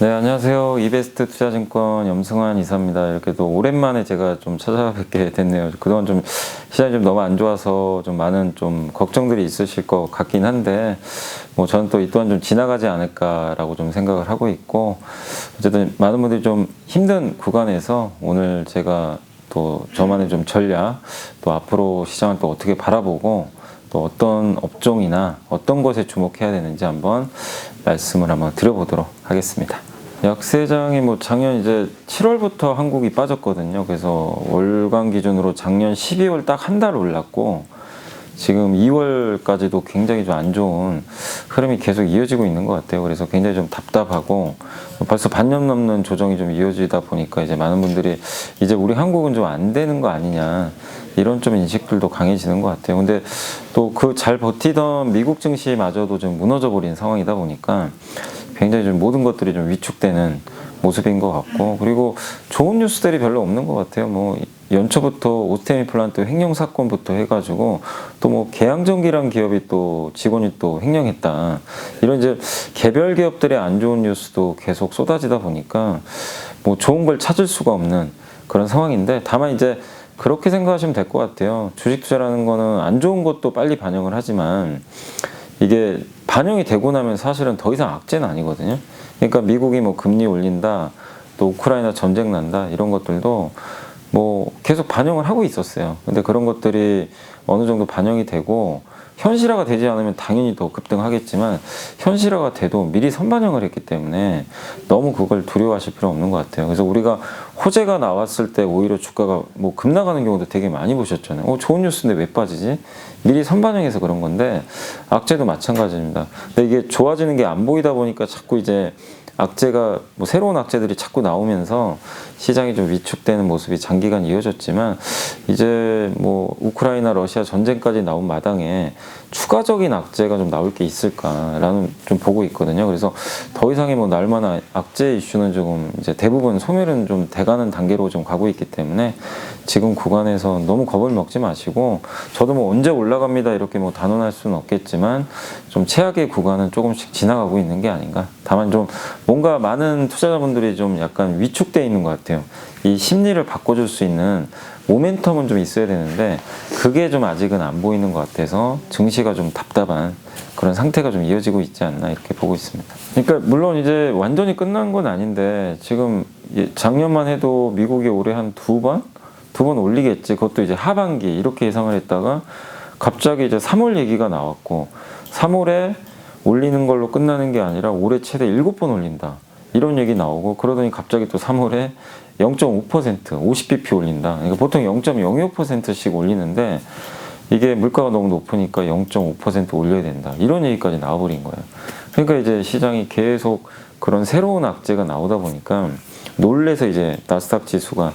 네, 안녕하세요. 이베스트 투자증권 염승환 이사입니다. 이렇게 또 오랜만에 제가 좀 찾아뵙게 됐네요. 그동안 좀 시장이 좀 너무 안 좋아서 좀 많은 좀 걱정들이 있으실 것 같긴 한데, 뭐 저는 또 이 또한 좀 지나가지 않을까라고 좀 생각을 하고 있고, 어쨌든 많은 분들이 좀 힘든 구간에서 오늘 제가 또 저만의 좀 전략, 또 앞으로 시장을 또 어떻게 바라보고, 또 어떤 업종이나 어떤 것에 주목해야 되는지 한번 말씀을 한번 드려보도록 하겠습니다. 약세장이 뭐 작년 이제 7월부터 한국이 빠졌거든요. 그래서 월간 기준으로 작년 12월 딱 한 달 올랐고, 지금 2월까지도 굉장히 좀 안 좋은 흐름이 계속 이어지고 있는 것 같아요. 그래서 굉장히 좀 답답하고, 벌써 반년 넘는 조정이 좀 이어지다 보니까 이제 많은 분들이 이제 우리 한국은 좀 안 되는 거 아니냐, 이런 좀 인식들도 강해지는 것 같아요. 근데 또 그 잘 버티던 미국 증시마저도 좀 무너져 버린 상황이다 보니까 굉장히 좀 모든 것들이 좀 위축되는 모습인 것 같고, 그리고 좋은 뉴스들이 별로 없는 것 같아요. 뭐 연초부터 오스템 임플란트 횡령 사건부터 해가지고 또 뭐 계양전기란 기업이 또 직원이 또 횡령했다, 이런 이제 개별 기업들의 안 좋은 뉴스도 계속 쏟아지다 보니까 뭐 좋은 걸 찾을 수가 없는 그런 상황인데, 다만 이제 그렇게 생각하시면 될 것 같아요. 주식 투자라는 거는 안 좋은 것도 빨리 반영을 하지만 이게 반영이 되고 나면 사실은 더 이상 악재는 아니거든요. 그러니까 미국이 뭐 금리 올린다, 또 우크라이나 전쟁 난다, 이런 것들도 뭐 계속 반영을 하고 있었어요. 근데 그런 것들이 어느 정도 반영이 되고 현실화가 되지 않으면 당연히 더 급등하겠지만, 현실화가 돼도 미리 선반영을 했기 때문에 너무 그걸 두려워하실 필요 없는 것 같아요. 그래서 우리가 호재가 나왔을 때 오히려 주가가 뭐 급나가는 경우도 되게 많이 보셨잖아요. 좋은 뉴스인데 왜 빠지지? 미리 선반영해서 그런 건데, 악재도 마찬가지입니다. 근데 이게 좋아지는 게 안 보이다 보니까 자꾸 이제 악재가 뭐 새로운 악재들이 자꾸 나오면서 시장이 좀 위축되는 모습이 장기간 이어졌지만, 이제 뭐 우크라이나 러시아 전쟁까지 나온 마당에 추가적인 악재가 좀 나올 게 있을까라는 좀 보고 있거든요. 그래서 더 이상의 뭐 날만한 악재 이슈는 조금 이제 대부분 소멸은 좀 돼가는 단계로 좀 가고 있기 때문에 지금 구간에서 너무 겁을 먹지 마시고, 저도 뭐 언제 올라갑니다 이렇게 뭐 단언할 수는 없겠지만 좀 최악의 구간은 조금씩 지나가고 있는 게 아닌가. 다만 좀 뭔가 많은 투자자분들이 좀 약간 위축되어 있는 것 같아요. 이 심리를 바꿔줄 수 있는 모멘텀은 좀 있어야 되는데 그게 좀 아직은 안 보이는 것 같아서 증시가 좀 답답한 그런 상태가 좀 이어지고 있지 않나, 이렇게 보고 있습니다. 그러니까 물론 이제 완전히 끝난 건 아닌데, 지금 작년만 해도 미국이 올해 한 두 번 올리겠지, 그것도 이제 하반기 이렇게 예상을 했다가 갑자기 이제 3월 얘기가 나왔고, 3월에 올리는 걸로 끝나는 게 아니라 올해 최대 7번 올린다, 이런 얘기 나오고, 그러더니 갑자기 또 3월에 0.5% 50bp 올린다. 그러니까 보통 0.05%씩 올리는데 이게 물가가 너무 높으니까 0.5% 올려야 된다, 이런 얘기까지 나와버린 거예요. 그러니까 이제 시장이 계속 그런 새로운 악재가 나오다 보니까 놀래서 이제 나스닥 지수가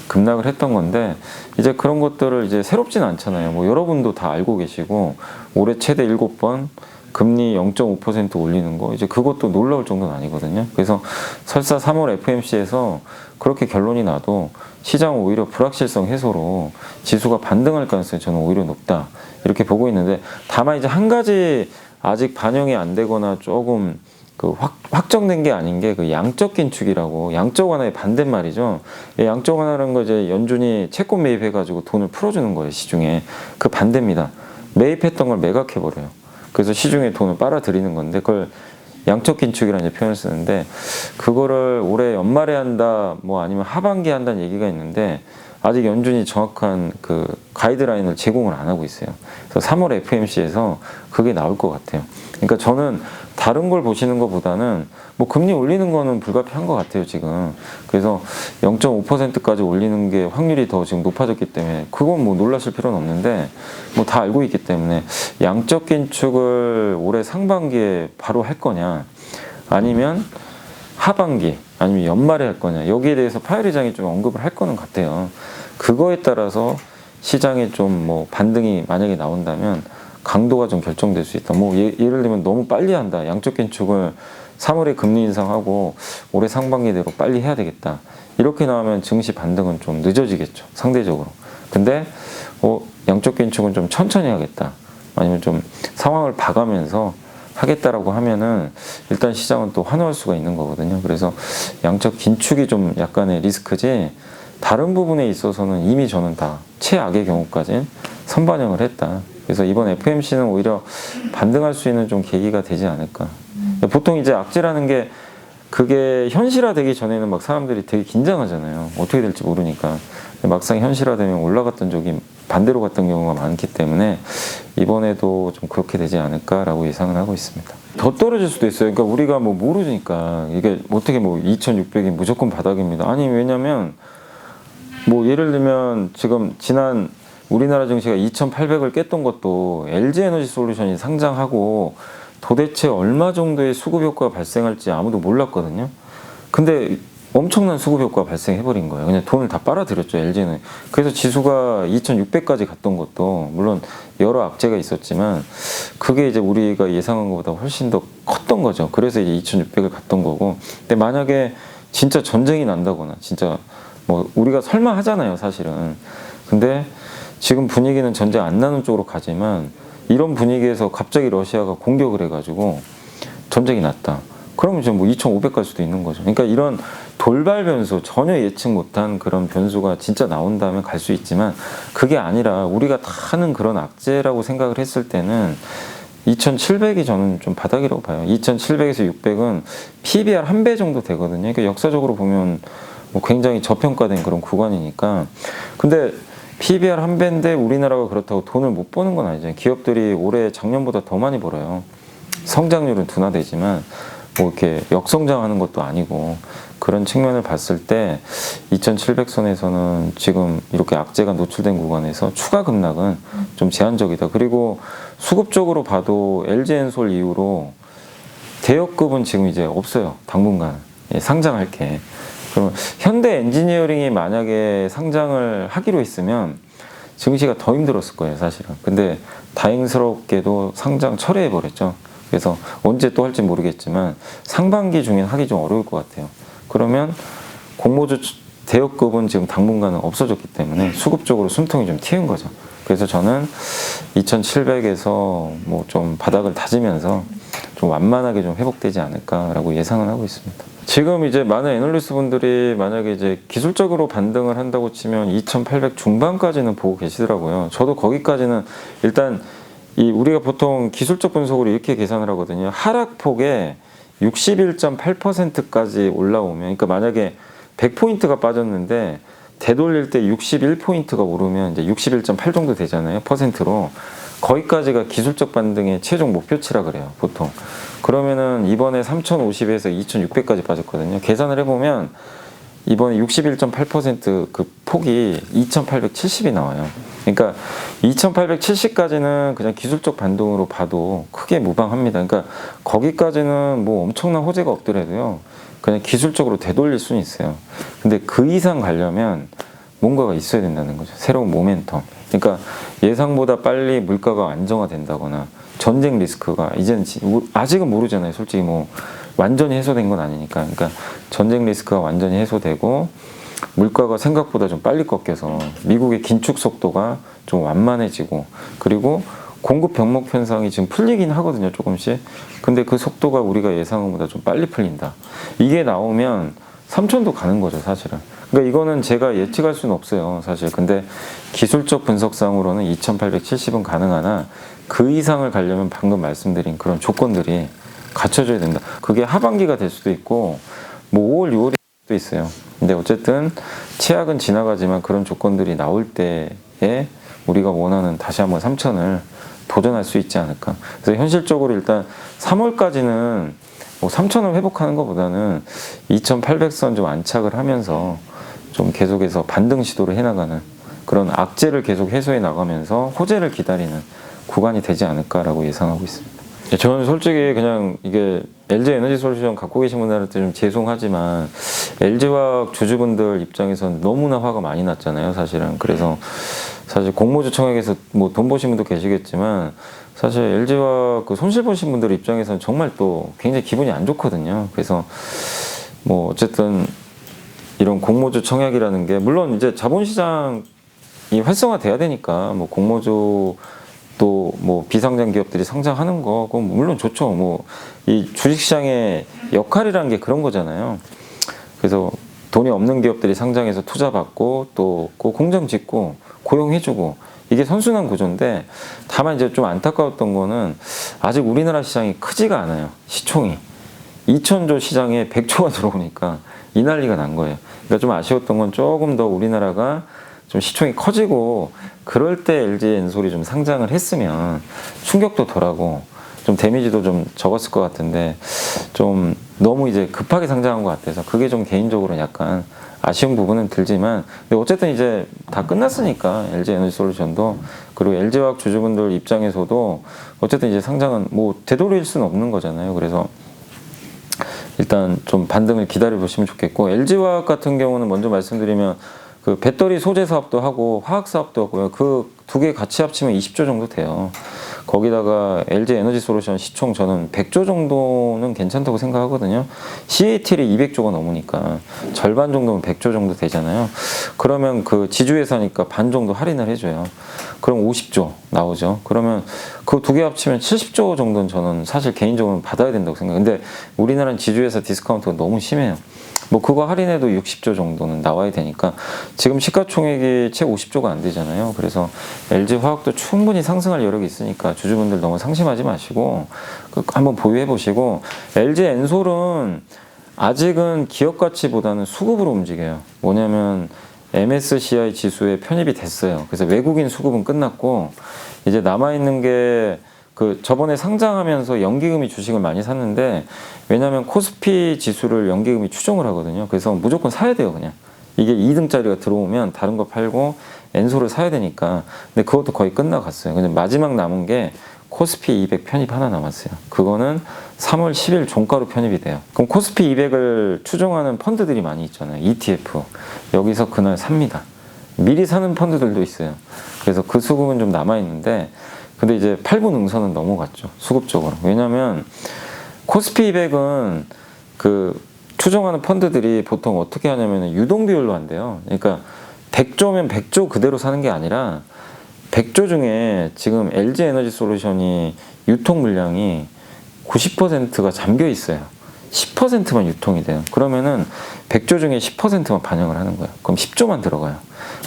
급락을 했던 건데, 이제 그런 것들을 이제 새롭진 않잖아요. 뭐 여러분도 다 알고 계시고, 올해 최대 7번 금리 0.5% 올리는 거, 이제 그것도 놀라울 정도는 아니거든요. 그래서 설사 3월 FMC에서 그렇게 결론이 나도 시장은 오히려 불확실성 해소로 지수가 반등할 가능성이 저는 오히려 높다, 이렇게 보고 있는데, 다만 이제 한 가지 아직 반영이 안 되거나 조금 그 확정된 게 아닌 게 그 양적 긴축이라고, 양적 완화의 반대말이죠. 양적 완화라는 거 이제 연준이 채권 매입해가지고 돈을 풀어주는 거예요, 시중에. 그 반대입니다. 매입했던 걸 매각해버려요. 그래서 시중에 돈을 빨아들이는 건데, 그걸 양적 긴축이라는 표현을 쓰는데, 그거를 올해 연말에 한다, 뭐 아니면 하반기에 한다는 얘기가 있는데, 아직 연준이 정확한 그 가이드라인을 제공을 안 하고 있어요. 그래서 3월 FMC에서 그게 나올 것 같아요. 그러니까 저는 다른 걸 보시는 것보다는 뭐 금리 올리는 거는 불가피한 것 같아요, 지금. 그래서 0.5%까지 올리는 게 확률이 더 지금 높아졌기 때문에 그건 뭐 놀라실 필요는 없는데, 뭐 다 알고 있기 때문에 양적 긴축을 올해 상반기에 바로 할 거냐, 아니면 하반기, 아니면 연말에 할 거냐, 여기에 대해서 파웰 의장이 좀 언급을 할 거는 같아요. 그거에 따라서 시장에 좀 뭐 반등이 만약에 나온다면 강도가 좀 결정될 수 있다. 뭐 예를 들면 너무 빨리 한다, 양적 긴축을 3월에 금리 인상하고 올해 상반기대로 빨리 해야 되겠다, 이렇게 나오면 증시 반등은 좀 늦어지겠죠, 상대적으로. 근데 양적 긴축은 좀 천천히 하겠다, 아니면 좀 상황을 봐가면서 하겠다라고 하면은 일단 시장은 또 환호할 수가 있는 거거든요. 그래서 양적 긴축이 좀 약간의 리스크지 다른 부분에 있어서는 이미 저는 다 최악의 경우까지는 선반영을 했다. 그래서 이번 FMC는 오히려 반등할 수 있는 좀 계기가 되지 않을까. 보통 이제 악재라는 게 그게 현실화되기 전에는 막 사람들이 되게 긴장하잖아요. 어떻게 될지 모르니까. 막상 현실화되면 올라갔던 적이 반대로 갔던 경우가 많기 때문에 이번에도 좀 그렇게 되지 않을까라고 예상을 하고 있습니다. 더 떨어질 수도 있어요. 그러니까 우리가 뭐 모르니까 이게 어떻게 뭐 2,600이 무조건 바닥입니다. 아니 왜냐면 뭐 예를 들면 지금 지난 우리나라 증시가 2,800을 깼던 것도 LG에너지솔루션이 상장하고 도대체 얼마 정도의 수급 효과가 발생할지 아무도 몰랐거든요. 근데 엄청난 수급 효과가 발생해버린 거예요. 그냥 돈을 다 빨아들였죠, LG는. 그래서 지수가 2,600까지 갔던 것도 물론 여러 악재가 있었지만 그게 이제 우리가 예상한 것보다 훨씬 더 컸던 거죠. 그래서 이제 2,600을 갔던 거고. 근데 만약에 진짜 전쟁이 난다거나 진짜 뭐 우리가 설마 하잖아요, 사실은. 근데 지금 분위기는 전쟁 안 나는 쪽으로 가지만 이런 분위기에서 갑자기 러시아가 공격을 해가지고 전쟁이 났다. 그러면 지금 뭐 2,500 갈 수도 있는 거죠. 그러니까 이런 돌발 변수, 전혀 예측 못한 그런 변수가 진짜 나온다면 갈 수 있지만 그게 아니라 우리가 다 하는 그런 악재라고 생각을 했을 때는 2,700이 저는 좀 바닥이라고 봐요. 2,700에서 600은 PBR 1배 정도 되거든요. 그러니까 역사적으로 보면 뭐 굉장히 저평가된 그런 구간이니까. 근데 PBR 1배인데 우리나라가 그렇다고 돈을 못 버는 건 아니죠. 기업들이 올해 작년보다 더 많이 벌어요. 성장률은 둔화되지만 뭐 이렇게 역성장하는 것도 아니고 그런 측면을 봤을 때 2,700선에서는 지금 이렇게 악재가 노출된 구간에서 추가 급락은 좀 제한적이다. 그리고 수급적으로 봐도 LG엔솔 이후로 대여급은 지금 이제 없어요. 당분간 상장할 게. 그러면 현대 엔지니어링이 만약에 상장을 하기로 했으면 증시가 더 힘들었을 거예요, 사실은. 근데 다행스럽게도 상장 철회해버렸죠. 그래서 언제 또 할지 모르겠지만 상반기 중엔 하기 좀 어려울 것 같아요. 그러면 공모주 대여급은 지금 당분간은 없어졌기 때문에 수급적으로 숨통이 좀 튀은 거죠. 그래서 저는 2,700에서 뭐 좀 바닥을 다지면서 좀 완만하게 좀 회복되지 않을까라고 예상은 하고 있습니다. 지금 이제 많은 애널리스트 분들이 만약에 이제 기술적으로 반등을 한다고 치면 2,800 중반까지는 보고 계시더라고요. 저도 거기까지는 일단 우리가 보통 기술적 분석으로 이렇게 계산을 하거든요. 하락폭에 61.8%까지 올라오면, 그러니까 만약에 100포인트가 빠졌는데 되돌릴 때 61포인트가 오르면 이제 61.8 정도 되잖아요. 퍼센트로. 거기까지가 기술적 반등의 최종 목표치라 그래요, 보통. 그러면은 이번에 3,050에서 2,600까지 빠졌거든요. 계산을 해보면 이번에 61.8% 폭이 2,870이 나와요. 그러니까 2,870까지는 그냥 기술적 반등으로 봐도 크게 무방합니다. 그러니까 거기까지는 뭐 엄청난 호재가 없더라도요. 그냥 기술적으로 되돌릴 수는 있어요. 근데 그 이상 가려면 뭔가가 있어야 된다는 거죠. 새로운 모멘텀. 그러니까 예상보다 빨리 물가가 안정화된다거나 전쟁 리스크가 이제는 아직은 모르잖아요. 솔직히 뭐 완전히 해소된 건 아니니까. 그러니까 전쟁 리스크가 완전히 해소되고 물가가 생각보다 좀 빨리 꺾여서 미국의 긴축 속도가 좀 완만해지고 그리고 공급 병목 현상이 지금 풀리긴 하거든요. 조금씩. 근데 그 속도가 우리가 예상한 것보다 좀 빨리 풀린다. 이게 나오면 3,000도 가는 거죠, 사실은. 그러니까 이거는 제가 예측할 수는 없어요, 사실. 근데 기술적 분석상으로는 2,870은 가능하나 그 이상을 가려면 방금 말씀드린 그런 조건들이 갖춰져야 된다. 그게 하반기가 될 수도 있고 뭐 5월, 6월일 수도 있어요. 근데 어쨌든 최악은 지나가지만 그런 조건들이 나올 때에 우리가 원하는 다시 한번 3,000을 도전할 수 있지 않을까. 그래서 현실적으로 일단 3월까지는 뭐 3,000을 회복하는 것보다는 2,800선 좀 안착을 하면서 좀 계속해서 반등 시도를 해나가는 그런 악재를 계속 해소해 나가면서 호재를 기다리는 구간이 되지 않을까라고 예상하고 있습니다. 저는 솔직히 그냥 이게 LG에너지솔루션 갖고 계신 분들한테 좀 죄송하지만 LG화학 주주분들 입장에서는 너무나 화가 많이 났잖아요, 사실은. 그래서 사실 공모주 청약에서 뭐 돈 버신 분도 계시겠지만 사실 LG화학 그 손실 보신 분들 입장에서는 정말 또 굉장히 기분이 안 좋거든요. 그래서 뭐 어쨌든 이런 공모주 청약이라는 게 물론 이제 자본시장이 활성화돼야 되니까 뭐 공모주 또 뭐 비상장 기업들이 성장하는 거 그건 물론 좋죠. 뭐 이 주식시장의 역할이라는 게 그런 거잖아요. 그래서 돈이 없는 기업들이 상장해서 투자받고 또 그 공장 짓고 고용해주고 이게 선순환 구조인데, 다만 이제 좀 안타까웠던 거는 아직 우리나라 시장이 크지가 않아요. 시총이 2,000조 시장에 100조가 들어오니까 이 난리가 난 거예요. 그러니까 좀 아쉬웠던 건 조금 더 우리나라가 좀 시총이 커지고 그럴 때 LG 엔솔이 좀 상장을 했으면 충격도 덜하고 좀 데미지도 좀 적었을 것 같은데, 좀 너무 이제 급하게 상장한 것 같아서 그게 좀 개인적으로 약간 아쉬운 부분은 들지만, 근데 어쨌든 이제 다 끝났으니까 LG 에너지솔루션도, 그리고 LG화학 주주분들 입장에서도 어쨌든 이제 상장은 뭐 되돌릴 수는 없는 거잖아요. 그래서 일단 좀 반등을 기다려 보시면 좋겠고, LG화학 같은 경우는 먼저 말씀드리면 그 배터리 소재 사업도 하고 화학 사업도 하고요. 그 두 개 같이 합치면 20조 정도 돼요. 거기다가 LG 에너지 솔루션 시총 저는 100조 정도는 괜찮다고 생각하거든요. CATL이 200조가 넘으니까 절반 정도면 100조 정도 되잖아요. 그러면 그 지주회사니까 반 정도 할인을 해줘요. 그럼 50조 나오죠. 그러면 그 두 개 합치면 70조 정도는 저는 사실 개인적으로 받아야 된다고 생각해요. 근데 우리나라는 지주회사 디스카운트가 너무 심해요. 뭐 그거 할인해도 60조 정도는 나와야 되니까 지금 시가총액이 채 50조가 안 되잖아요. 그래서 LG화학도 충분히 상승할 여력이 있으니까 주주분들 너무 상심하지 마시고 한번 보유해 보시고, LG 엔솔은 아직은 기업 가치보다는 수급으로 움직여요. 뭐냐면 MSCI 지수에 편입이 됐어요. 그래서 외국인 수급은 끝났고 이제 남아있는 게 그 저번에 상장하면서 연기금이 주식을 많이 샀는데, 왜냐하면 코스피 지수를 연기금이 추종을 하거든요. 그래서 무조건 사야 돼요. 그냥 이게 2등짜리가 들어오면 다른 거 팔고 엔솔을 사야 되니까. 근데 그것도 거의 끝나갔어요. 근데 마지막 남은 게 코스피 200 편입 하나 남았어요. 그거는 3월 10일 종가로 편입이 돼요. 그럼 코스피 200을 추종하는 펀드들이 많이 있잖아요. ETF. 여기서 그날 삽니다. 미리 사는 펀드들도 있어요. 그래서 그 수급은 좀 남아있는데, 근데 이제 8분 응선은 넘어갔죠. 수급적으로. 왜냐면 코스피 200은 그 추정하는 펀드들이 보통 어떻게 하냐면 유동 비율로 한대요. 그러니까 100조면 100조 그대로 사는 게 아니라 100조 중에 지금 LG 에너지 솔루션이 유통 물량이 90%가 잠겨 있어요. 10%만 유통이 돼요. 그러면은 100조 중에 10%만 반영을 하는 거예요. 그럼 10조만 들어가요.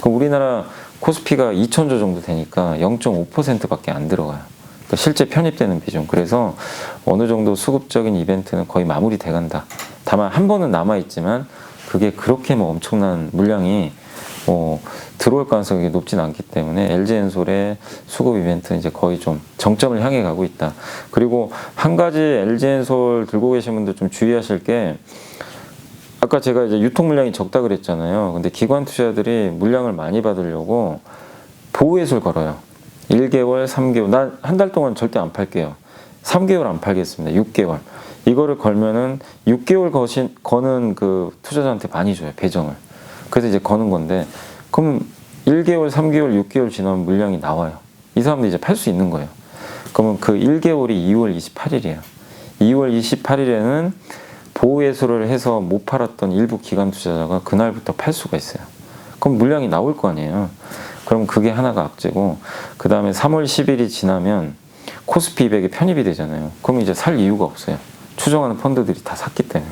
그럼 우리나라 코스피가 2,000조 정도 되니까 0.5%밖에 안 들어가요. 그러니까 실제 편입되는 비중. 그래서 어느 정도 수급적인 이벤트는 거의 마무리돼 간다. 다만 한 번은 남아있지만 그게 그렇게 뭐 엄청난 물량이 들어올 가능성이 높진 않기 때문에 LG 엔솔의 수급 이벤트는 이제 거의 좀 정점을 향해 가고 있다. 그리고 한 가지 LG 엔솔 들고 계신 분들 좀 주의하실 게, 아까 제가 이제 유통 물량이 적다 그랬잖아요. 근데 기관 투자들이 물량을 많이 받으려고 보호해소를 걸어요. 1개월, 3개월. 난 한 달 동안 절대 안 팔게요. 3개월 안 팔겠습니다. 6개월. 이거를 걸면은 6개월 거는 그 투자자한테 많이 줘요. 배정을. 그래서 이제 거는 건데, 그럼 1개월, 3개월, 6개월 지나면 물량이 나와요. 이 사람들이 이제 팔 수 있는 거예요. 그러면 그 1개월이 2월 28일이에요. 2월 28일에는 보호해소를 해서 못 팔았던 일부 기관 투자자가 그날부터 팔 수가 있어요. 그럼 물량이 나올 거 아니에요. 그럼 그게 하나가 악재고, 그 다음에 3월 10일이 지나면 코스피 200이 편입이 되잖아요. 그럼 이제 살 이유가 없어요. 추정하는 펀드들이 다 샀기 때문에.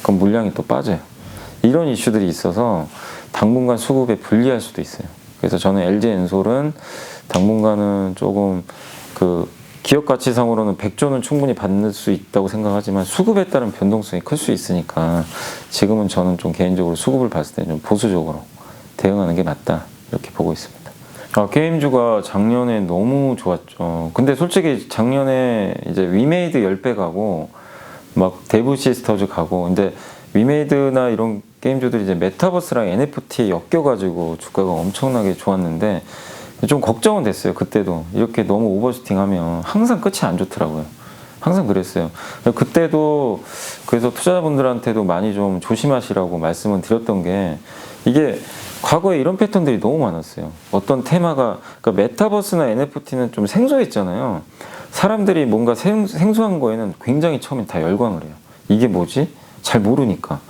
그럼 물량이 또 빠져요. 이런 이슈들이 있어서 당분간 수급에 불리할 수도 있어요. 그래서 저는 LG 엔솔은 당분간은 조금 그 기업 가치상으로는 100조는 충분히 받을 수 있다고 생각하지만 수급에 따른 변동성이 클 수 있으니까 지금은 저는 좀 개인적으로 수급을 봤을 때 좀 보수적으로 대응하는 게 맞다, 이렇게 보고 있습니다. 게임주가 작년에 너무 좋았죠. 근데 솔직히 작년에 이제 위메이드 10배 가고 막 데브 시스터즈 가고, 근데 위메이드나 이런 게임주들이 이제 메타버스랑 NFT에 엮여가지고 주가가 엄청나게 좋았는데 좀 걱정은 됐어요. 그때도 이렇게 너무 오버슈팅하면 항상 끝이 안 좋더라고요. 항상 그랬어요. 그때도 그래서 투자자분들한테도 많이 좀 조심하시라고 말씀을 드렸던 게, 이게 과거에 이런 패턴들이 너무 많았어요. 어떤 테마가, 그러니까 메타버스나 NFT는 좀 생소했잖아요. 사람들이 뭔가 생소한 거에는 굉장히 처음에 다 열광을 해요. 이게 뭐지? 잘 모르니까.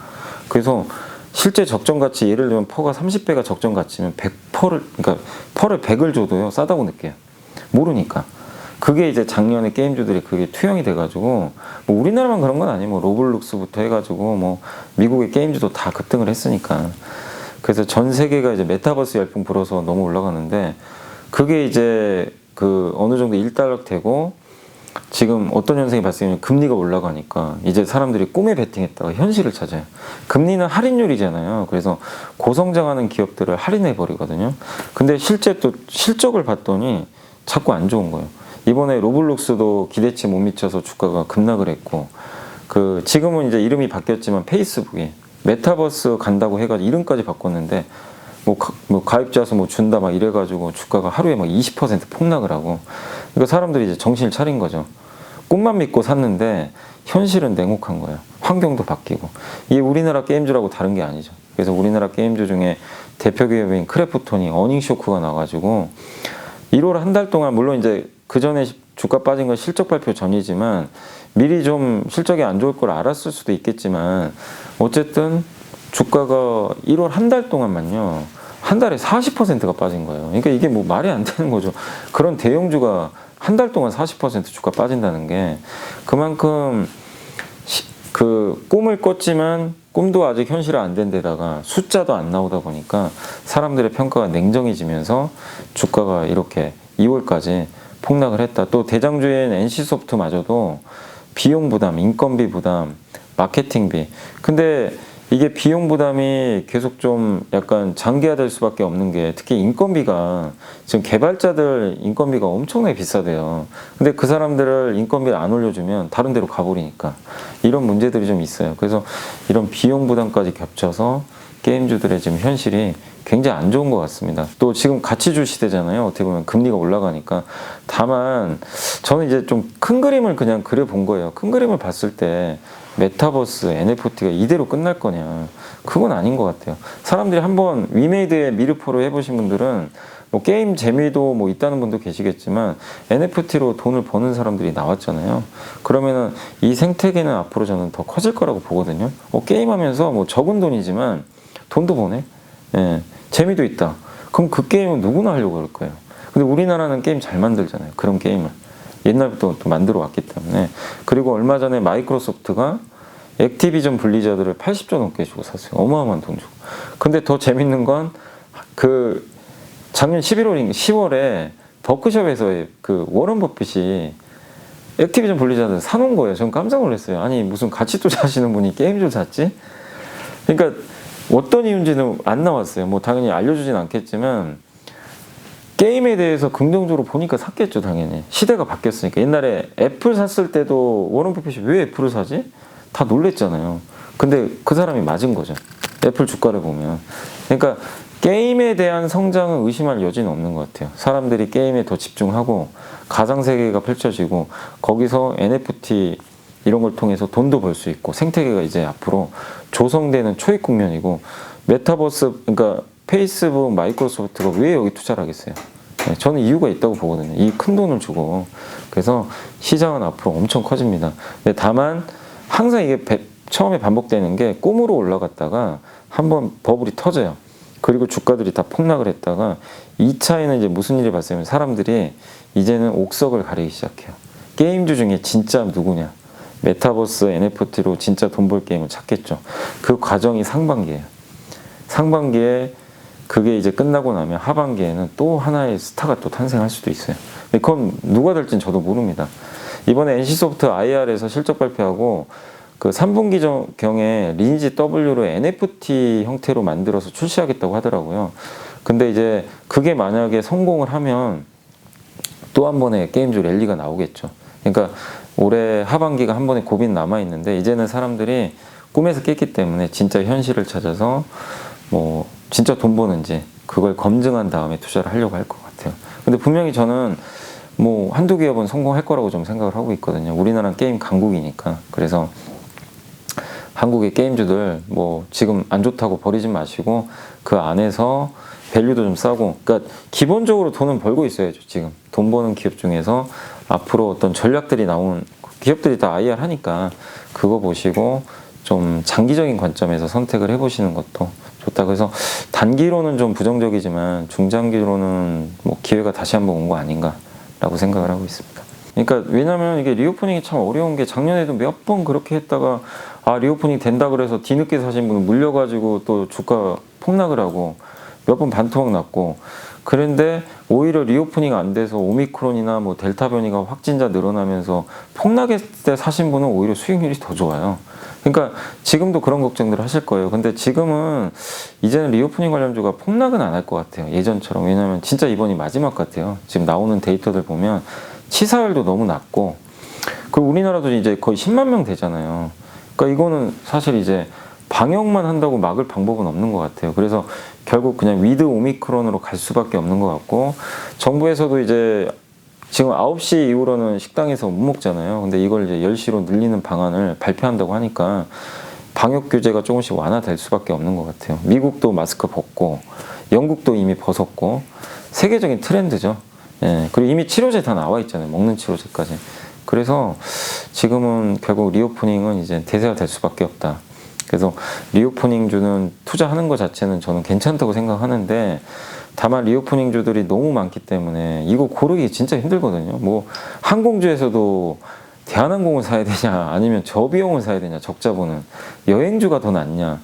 그래서 실제 적정 가치, 예를 들면 퍼가 30배가 적정 가치면 100%를, 그러니까 퍼를 100을 줘도요 싸다고 느껴요. 모르니까. 그게 이제 작년에 게임주들이 그게 투영이 돼가지고 뭐 우리나라만 그런 건 아니에요. 뭐 로블록스부터 해가지고 뭐 미국의 게임주도 다 급등을 했으니까. 그래서 전 세계가 이제 메타버스 열풍 불어서 너무 올라가는데 그게 이제 그 어느 정도 일단락되고 지금 어떤 현상이 발생하면 금리가 올라가니까 이제 사람들이 꿈에 베팅했다가 현실을 찾아요. 금리는 할인율이잖아요. 그래서 고성장하는 기업들을 할인해 버리거든요. 근데 실제 또 실적을 봤더니 자꾸 안 좋은 거예요. 이번에 로블록스도 기대치에 못 미쳐서 주가가 급락을 했고, 그 지금은 이제 이름이 바뀌었지만 페이스북이 메타버스 간다고 해가지고 이름까지 바꿨는데 뭐 가입자 수 뭐 준다 막 이래가지고 주가가 하루에 막 20% 폭락을 하고, 그러니까 사람들이 이제 정신을 차린 거죠. 꿈만 믿고 샀는데 현실은 냉혹한 거예요. 환경도 바뀌고. 이게 우리나라 게임주라고 다른 게 아니죠. 그래서 우리나라 게임주 중에 대표 기업인 크래프톤이 어닝 쇼크가 나가지고 1월 한 달 동안, 물론 이제 그 전에 주가 빠진 건 실적 발표 전이지만 미리 좀 실적이 안 좋을 걸 알았을 수도 있겠지만 어쨌든 주가가 1월 한 달 동안만요, 한 달에 40%가 빠진 거예요. 그러니까 이게 뭐 말이 안 되는 거죠. 그런 대형주가 한 달 동안 40% 주가 빠진다는 게 그만큼 그 꿈을 꿨지만 꿈도 아직 현실화 안 된 데다가 숫자도 안 나오다 보니까 사람들의 평가가 냉정해지면서 주가가 이렇게 2월까지 폭락을 했다. 또 대장주인 NC소프트마저도 비용 부담, 인건비 부담, 마케팅비. 근데 이게 비용 부담이 계속 좀 약간 장기화될 수밖에 없는 게, 특히 인건비가 지금 개발자들 인건비가 엄청나게 비싸대요. 근데 그 사람들을 인건비를 안 올려주면 다른 데로 가버리니까 이런 문제들이 좀 있어요. 그래서 이런 비용 부담까지 겹쳐서 게임주들의 지금 현실이 굉장히 안 좋은 것 같습니다. 또 지금 가치주 시대잖아요. 어떻게 보면 금리가 올라가니까. 다만 저는 이제 좀 큰 그림을 그냥 그려본 거예요. 큰 그림을 봤을 때 메타버스, NFT가 이대로 끝날 거냐, 그건 아닌 것 같아요. 사람들이 한번 위메이드의 미르포로 해보신 분들은 뭐 게임 재미도 뭐 있다는 분도 계시겠지만 NFT로 돈을 버는 사람들이 나왔잖아요. 그러면은 이 생태계는 앞으로 저는 더 커질 거라고 보거든요. 게임하면서 뭐 적은 돈이지만 돈도 버네. 예, 재미도 있다. 그럼 그 게임은 누구나 하려고 그럴 거예요. 근데 우리나라는 게임 잘 만들잖아요. 그런 게임을 옛날부터 또 만들어 왔기 때문에. 그리고 얼마 전에 마이크로소프트가 액티비전 블리자드를 80조 넘게 주고 샀어요. 어마어마한 돈 주고. 근데 더 재밌는 건 그 작년 10월에 버크숍에서 그 워런 버핏이 액티비전 블리자드 사놓은 거예요. 전 깜짝 놀랐어요. 아니 무슨 가치 투자하시는 분이 게임을 샀지? 그러니까 어떤 이유인지는 안 나왔어요. 뭐 당연히 알려주진 않겠지만 게임에 대해서 긍정적으로 보니까 샀겠죠. 당연히 시대가 바뀌었으니까. 옛날에 애플 샀을 때도 워런 버핏이 왜 애플을 사지? 다 놀랬잖아요. 근데 그 사람이 맞은 거죠. 애플 주가를 보면. 그러니까 게임에 대한 성장은 의심할 여지는 없는 것 같아요. 사람들이 게임에 더 집중하고 가상세계가 펼쳐지고 거기서 NFT 이런 걸 통해서 돈도 벌 수 있고 생태계가 이제 앞으로 조성되는 초입 국면이고, 메타버스, 그러니까 페이스북, 마이크로소프트가 왜 여기 투자를 하겠어요? 네, 저는 이유가 있다고 보거든요. 이 큰 돈을 주고. 그래서 시장은 앞으로 엄청 커집니다. 근데 다만 항상 이게 처음에 반복되는 게 꿈으로 올라갔다가 한번 버블이 터져요. 그리고 주가들이 다 폭락을 했다가 2차에는 이제 무슨 일이 발생하면 사람들이 이제는 옥석을 가리기 시작해요. 게임주 중에 진짜 누구냐? 메타버스, NFT로 진짜 돈 벌 게임을 찾겠죠. 그 과정이 상반기예요. 상반기에 그게 이제 끝나고 나면 하반기에는 또 하나의 스타가 또 탄생할 수도 있어요. 그건 누가 될지는 저도 모릅니다. 이번에 NC소프트 IR에서 실적 발표하고 그 3분기 경에 리니지 W로 NFT 형태로 만들어서 출시하겠다고 하더라고요. 근데 이제 그게 만약에 성공을 하면 또 한 번의 게임주 랠리가 나오겠죠. 그러니까 올해 하반기가 한 번의 고비는 남아있는데 이제는 사람들이 꿈에서 깼기 때문에 진짜 현실을 찾아서 뭐 진짜 돈 버는지 그걸 검증한 다음에 투자를 하려고 할 것 같아요. 근데 분명히 저는 뭐 한두 기업은 성공할 거라고 좀 생각을 하고 있거든요. 우리나라는 게임 강국이니까. 그래서 한국의 게임주들 뭐 지금 안 좋다고 버리지 마시고 그 안에서 밸류도 좀 싸고, 그러니까 기본적으로 돈은 벌고 있어야죠. 지금 돈 버는 기업 중에서 앞으로 어떤 전략들이 나오는 기업들이 다 IR 하니까 그거 보시고 좀 장기적인 관점에서 선택을 해보시는 것도 좋다. 그래서 단기로는 좀 부정적이지만 중장기로는 뭐 기회가 다시 한번 온 거 아닌가, 않을까라고 생각을 하고 있습니다. 그러니까 왜냐면 이게 리오프닝이 참 어려운 게 작년에도 몇 번 그렇게 했다가 리오프닝 된다 그래서 뒤늦게 사신 분은 물려가지고 또 주가 폭락을 하고 몇 번 반토막 났고, 그런데 오히려 리오프닝 안 돼서 오미크론이나 뭐 델타 변이가 확진자 늘어나면서 폭락했을 때 사신 분은 오히려 수익률이 더 좋아요. 그러니까 지금도 그런 걱정들을 하실 거예요. 근데 지금은 이제는 리오프닝 관련주가 폭락은 안 할 것 같아요. 예전처럼. 왜냐면 진짜 이번이 마지막 같아요. 지금 나오는 데이터들 보면 치사율도 너무 낮고, 그리고 우리나라도 이제 거의 10만 명 되잖아요. 그러니까 이거는 사실 이제 방역만 한다고 막을 방법은 없는 것 같아요. 그래서 결국 그냥 위드 오미크론으로 갈 수밖에 없는 것 같고, 정부에서도 이제 지금 9시 이후로는 식당에서 못 먹잖아요. 근데 이걸 이제 10시로 늘리는 방안을 발표한다고 하니까 방역 규제가 조금씩 완화될 수밖에 없는 것 같아요. 미국도 마스크 벗고, 영국도 이미 벗었고, 세계적인 트렌드죠. 예, 그리고 이미 치료제 다 나와 있잖아요. 먹는 치료제까지. 그래서 지금은 결국 리오프닝은 이제 대세가 될 수밖에 없다. 그래서 리오프닝주는 투자하는 것 자체는 저는 괜찮다고 생각하는데, 다만 리오프닝주들이 너무 많기 때문에 이거 고르기 진짜 힘들거든요. 뭐 항공주에서도 대한항공을 사야 되냐, 아니면 저비용을 사야 되냐, 적자보는 여행주가 더 낫냐,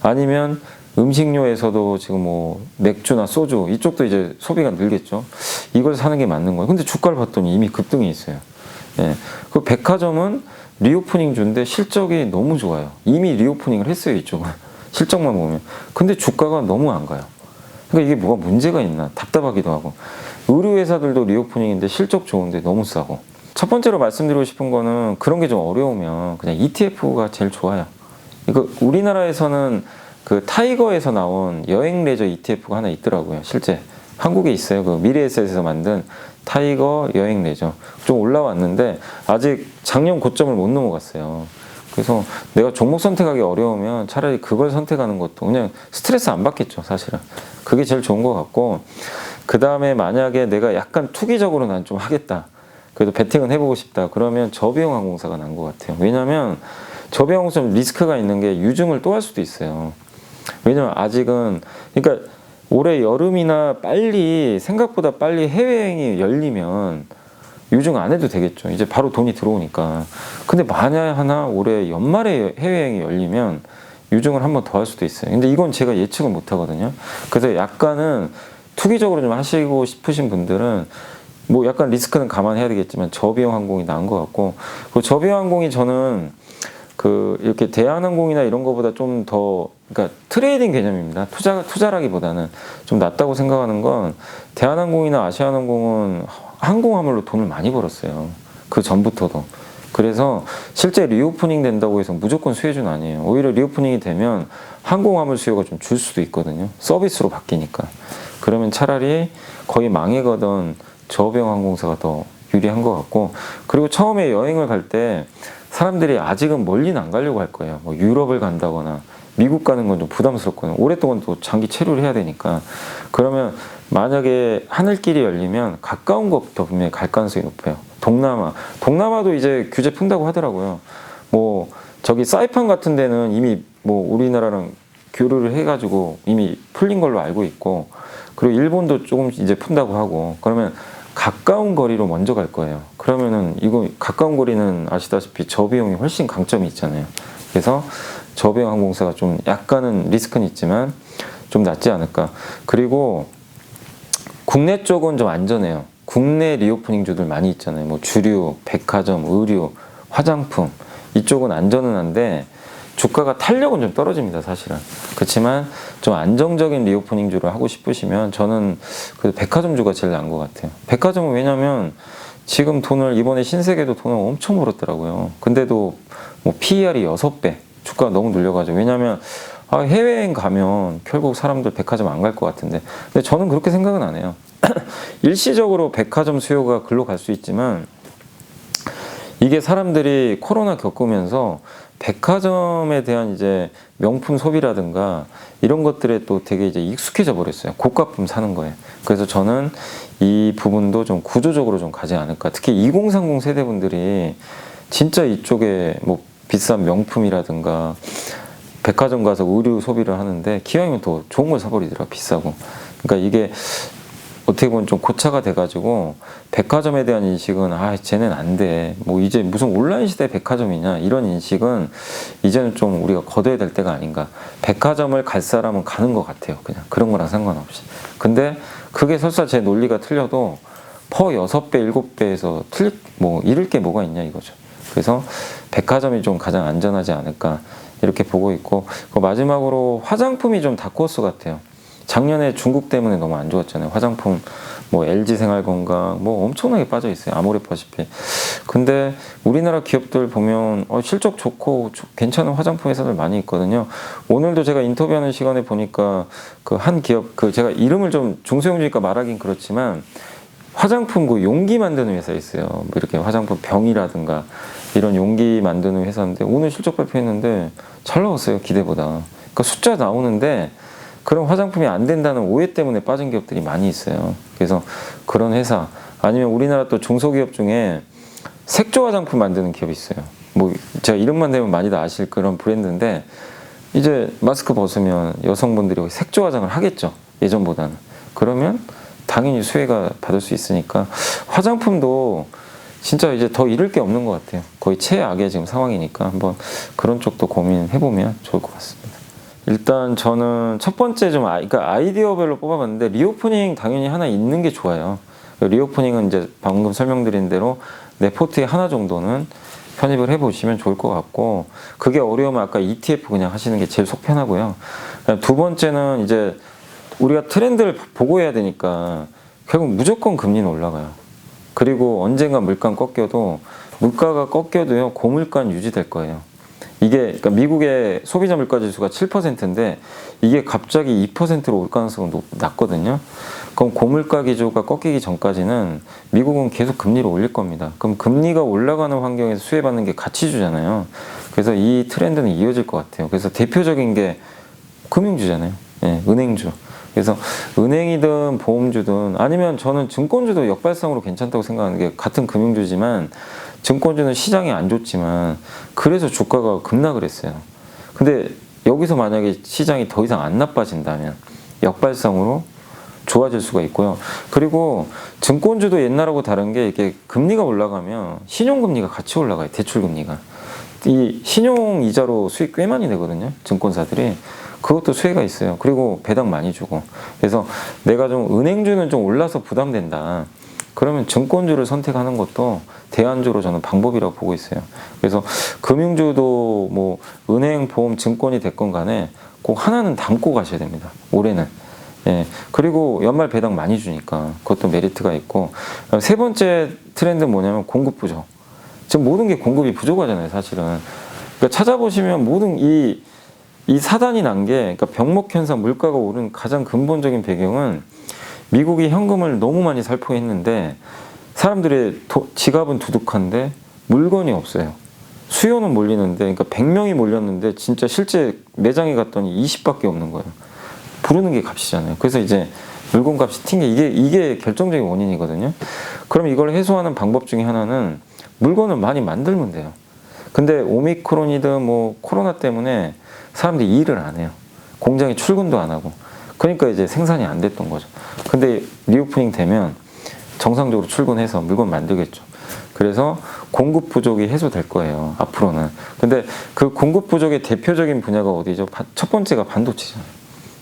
아니면 음식료에서도 지금 뭐 맥주나 소주 이쪽도 이제 소비가 늘겠죠. 이걸 사는 게 맞는 거예요. 근데 주가를 봤더니 이미 급등이 있어요. 예. 그 백화점은 리오프닝 주인데 실적이 너무 좋아요. 이미 리오프닝을 했어요, 이쪽은. 실적만 보면. 근데 주가가 너무 안 가요. 그러니까 이게 뭐가 문제가 있나 답답하기도 하고. 의류회사들도 리오프닝인데 실적 좋은데 너무 싸고. 첫 번째로 말씀드리고 싶은 거는, 그런 게 좀 어려우면 그냥 ETF가 제일 좋아요. 이거 우리나라에서는 그 타이거에서 나온 여행 레저 ETF가 하나 있더라고요. 실제 한국에 있어요. 그 미래에셋에서 만든 타이거 여행 레저. 좀 올라왔는데 아직 작년 고점을 못 넘어갔어요. 그래서 내가 종목 선택하기 어려우면 차라리 그걸 선택하는 것도, 그냥 스트레스 안 받겠죠, 사실은. 그게 제일 좋은 것 같고, 그 다음에 만약에 내가 약간 투기적으로 난 좀 하겠다, 그래도 베팅은 해보고 싶다, 그러면 저비용 항공사가 난 것 같아요. 왜냐면 저비용 항공사 리스크가 있는 게 유증을 또 할 수도 있어요. 왜냐면 아직은, 그러니까 올해 여름이나 생각보다 빨리 해외여행이 열리면 유증 안 해도 되겠죠. 이제 바로 돈이 들어오니까. 근데 만약 하나 올해 연말에 해외여행이 열리면 유증을 한 번 더 할 수도 있어요. 근데 이건 제가 예측을 못 하거든요. 그래서 약간은 투기적으로 좀 하시고 싶으신 분들은 뭐 약간 리스크는 감안해야 되겠지만 저비용 항공이 나은 것 같고, 그 저비용 항공이 저는 이렇게 대한항공이나 이런 거보다 좀 더, 그러니까 트레이딩 개념입니다. 투자라기보다는 좀 낫다고 생각하는 건, 대한항공이나 아시아항공은 항공화물로 돈을 많이 벌었어요. 그 전부터도. 그래서 실제 리오프닝 된다고 해서 무조건 수혜주는 아니에요. 오히려 리오프닝이 되면 항공화물 수요가 좀 줄 수도 있거든요. 서비스로 바뀌니까. 그러면 차라리 거의 망해가던 저비용 항공사가 더 유리한 것 같고, 그리고 처음에 여행을 갈 때 사람들이 아직은 멀리는 안 가려고 할 거예요. 뭐 유럽을 간다거나 미국 가는 건 좀 부담스럽거든요. 오랫동안 또 장기 체류를 해야 되니까. 그러면 만약에 하늘길이 열리면 가까운 것부터 분명히 갈 가능성이 높아요. 동남아도 이제 규제 푼다고 하더라고요. 뭐 저기 사이판 같은 데는 이미 뭐 우리나라랑 교류를 해가지고 이미 풀린 걸로 알고 있고, 그리고 일본도 조금 이제 푼다고 하고, 그러면 가까운 거리로 먼저 갈 거예요. 그러면은 이거 가까운 거리는 아시다시피 저비용이 훨씬 강점이 있잖아요. 그래서 저비용 항공사가 좀 약간은 리스크는 있지만 좀 낫지 않을까. 그리고 국내 쪽은 좀 안전해요. 국내 리오프닝주들 많이 있잖아요. 뭐 주류, 백화점, 의류, 화장품, 이쪽은 안전은 한데 주가가 탄력은 좀 떨어집니다, 사실은. 그렇지만 좀 안정적인 리오프닝주를 하고 싶으시면 저는 그 백화점주가 제일 나은 것 같아요. 백화점은 왜냐면 지금 이번에 신세계도 돈을 엄청 벌었더라고요. 근데도 뭐 PER이 6배, 주가가 너무 눌려가지고. 왜냐면 해외여행 가면 결국 사람들 백화점 안 갈 것 같은데, 근데 저는 그렇게 생각은 안 해요. 일시적으로 백화점 수요가 글로 갈 수 있지만, 이게 사람들이 코로나 겪으면서 백화점에 대한 이제 명품 소비라든가 이런 것들에 또 되게 이제 익숙해져 버렸어요. 고가품 사는 거에. 그래서 저는 이 부분도 좀 구조적으로 좀 가지 않을까. 특히 2030 세대분들이 진짜 이쪽에 뭐 비싼 명품이라든가 백화점 가서 의류 소비를 하는데 기왕이면 더 좋은 걸 사버리더라, 비싸고. 그러니까 이게 어떻게 어떻게 보면 좀 고차가 돼가지고 백화점에 대한 인식은 쟤는 안 돼. 뭐 이제 무슨 온라인 시대 백화점이냐 이런 인식은 이제는 좀 우리가 거둬야 될 때가 아닌가. 백화점을 갈 사람은 가는 것 같아요. 그냥 그런 거랑 상관없이. 근데 그게 설사 제 논리가 틀려도 퍼 6배, 7배에서 잃을 게 뭐가 있냐 이거죠. 그래서 백화점이 좀 가장 안전하지 않을까 이렇게 보고 있고, 마지막으로 화장품이 좀 다크호스 같아요. 작년에 중국 때문에 너무 안 좋았잖아요. 화장품 뭐 LG생활건강 뭐 엄청나게 빠져 있어요. 아모레퍼시픽. 근데 우리나라 기업들 보면 실적 좋고 괜찮은 화장품 회사들 많이 있거든요. 오늘도 제가 인터뷰하는 시간에 보니까 그 한 기업, 제가 이름을 좀 중소형주니까 말하긴 그렇지만 화장품 용기 만드는 회사 있어요. 뭐 이렇게 화장품 병이라든가 이런 용기 만드는 회사인데 오늘 실적 발표했는데 잘 나왔어요. 기대보다. 그러니까 숫자 나오는데 그런 화장품이 안 된다는 오해 때문에 빠진 기업들이 많이 있어요. 그래서 그런 회사, 아니면 우리나라 또 중소기업 중에 색조 화장품 만드는 기업이 있어요. 뭐 제가 이름만 대면 많이들 아실 그런 브랜드인데 이제 마스크 벗으면 여성분들이 색조 화장을 하겠죠. 예전보다는. 그러면 당연히 수혜가 받을 수 있으니까 화장품도 진짜 이제 더 잃을 게 없는 것 같아요. 거의 최악의 지금 상황이니까 한번 그런 쪽도 고민해보면 좋을 것 같습니다. 일단 저는 첫 번째 그러니까 아이디어별로 뽑아봤는데 리오프닝 당연히 하나 있는 게 좋아요. 리오프닝은 이제 방금 설명드린 대로 내 포트에 하나 정도는 편입을 해보시면 좋을 것 같고, 그게 어려우면 아까 ETF 그냥 하시는 게 제일 속 편하고요. 두 번째는 이제 우리가 트렌드를 보고 해야 되니까 결국 무조건 금리는 올라가요. 그리고 언젠가 물가는 꺾여도 물가가 꺾여도요 고물가는 유지될 거예요. 이게 그러니까 미국의 소비자 물가 지수가 7%인데 이게 갑자기 2%로 올 가능성은 낮거든요. 그럼 고물가 기조가 꺾이기 전까지는 미국은 계속 금리를 올릴 겁니다. 그럼 금리가 올라가는 환경에서 수혜받는 게 가치주잖아요. 그래서 이 트렌드는 이어질 것 같아요. 그래서 대표적인 게 금융주잖아요. 예, 은행주. 그래서 은행이든 보험주든 아니면 저는 증권주도 역발상으로 괜찮다고 생각하는 게, 같은 금융주지만 증권주는 시장이 안 좋지만 그래서 주가가 급락을 했어요. 근데 여기서 만약에 시장이 더 이상 안 나빠진다면 역발상으로 좋아질 수가 있고요. 그리고 증권주도 옛날하고 다른 게 이게 금리가 올라가면 신용금리가 같이 올라가요. 대출금리가. 이 신용이자로 수익 꽤 많이 내거든요. 증권사들이. 그것도 수혜가 있어요. 그리고 배당 많이 주고. 그래서 내가 좀 은행주는 좀 올라서 부담된다. 그러면 증권주를 선택하는 것도 대안주로 저는 방법이라고 보고 있어요. 그래서 금융주도 뭐 은행, 보험, 증권이 됐건 간에 꼭 하나는 담고 가셔야 됩니다. 올해는. 예. 그리고 연말 배당 많이 주니까 그것도 메리트가 있고, 세 번째 트렌드는 뭐냐면 공급 부족. 지금 모든 게 공급이 부족하잖아요, 사실은. 그러니까 찾아보시면 모든 이 사단이 난 게, 그러니까 병목 현상, 물가가 오른 가장 근본적인 배경은 미국이 현금을 너무 많이 살포했는데 사람들의 지갑은 두둑한데 물건이 없어요. 수요는 몰리는데, 그러니까 100명이 몰렸는데 진짜 실제 매장에 갔더니 20밖에 없는 거예요. 부르는 게 값이잖아요. 그래서 이제 물건 값이 튄 게 이게 결정적인 원인이거든요. 그럼 이걸 해소하는 방법 중에 하나는 물건을 많이 만들면 돼요. 근데 오미크론이든 뭐 코로나 때문에 사람들이 일을 안 해요. 공장에 출근도 안 하고. 그러니까 이제 생산이 안 됐던 거죠. 근데 리오프닝 되면 정상적으로 출근해서 물건 만들겠죠. 그래서 공급 부족이 해소될 거예요, 앞으로는. 근데 그 공급 부족의 대표적인 분야가 어디죠? 첫 번째가 반도체잖아요.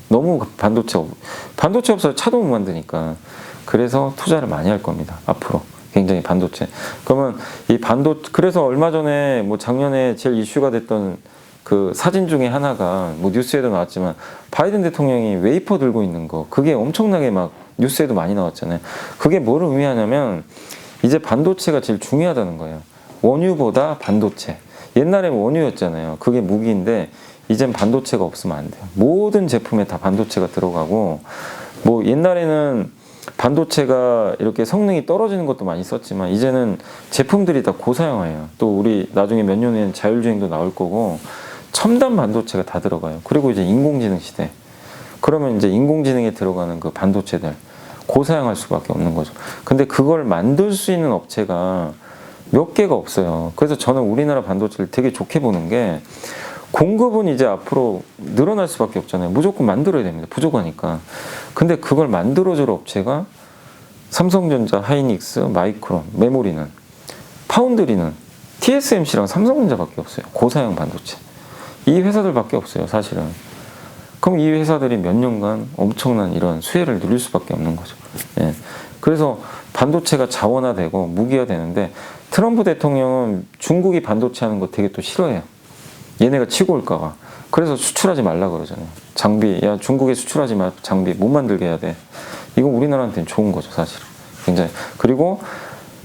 너무 반도체 없어서 차도 못 만드니까. 그래서 투자를 많이 할 겁니다, 앞으로. 굉장히 반도체. 그러면 그래서 얼마 전에 뭐 작년에 제일 이슈가 됐던 그 사진 중에 하나가 뭐 뉴스에도 나왔지만 바이든 대통령이 웨이퍼 들고 있는 거, 그게 엄청나게 막 뉴스에도 많이 나왔잖아요. 그게 뭐를 의미하냐면 이제 반도체가 제일 중요하다는 거예요. 원유보다 반도체. 옛날에 원유였잖아요. 그게 무기인데 이젠 반도체가 없으면 안 돼요. 모든 제품에 다 반도체가 들어가고, 뭐 옛날에는 반도체가 이렇게 성능이 떨어지는 것도 많이 썼지만 이제는 제품들이 다 고사양화예요. 또 우리 나중에 몇 년 후에는 자율주행도 나올 거고 첨단 반도체가 다 들어가요. 그리고 이제 인공지능 시대. 그러면 이제 인공지능에 들어가는 그 반도체들 고사양할 수밖에 없는 거죠. 근데 그걸 만들 수 있는 업체가 몇 개가 없어요. 그래서 저는 우리나라 반도체를 되게 좋게 보는 게, 공급은 이제 앞으로 늘어날 수밖에 없잖아요. 무조건 만들어야 됩니다. 부족하니까. 근데 그걸 만들어줄 업체가 삼성전자, 하이닉스, 마이크론, 메모리는, 파운드리는 TSMC랑 삼성전자밖에 없어요. 고사양 반도체. 이 회사들밖에 없어요, 사실은. 그럼 이 회사들이 몇 년간 엄청난 이런 수혜를 누릴 수밖에 없는 거죠. 예. 그래서 반도체가 자원화되고 무기화되는데 트럼프 대통령은 중국이 반도체 하는 거 되게 또 싫어해요. 얘네가 치고 올까봐. 그래서 수출하지 말라 그러잖아요. 장비, 야 중국에 수출하지 마. 장비 못 만들게 해야 돼. 이건 우리나라한테는 좋은 거죠, 사실. 굉장히. 그리고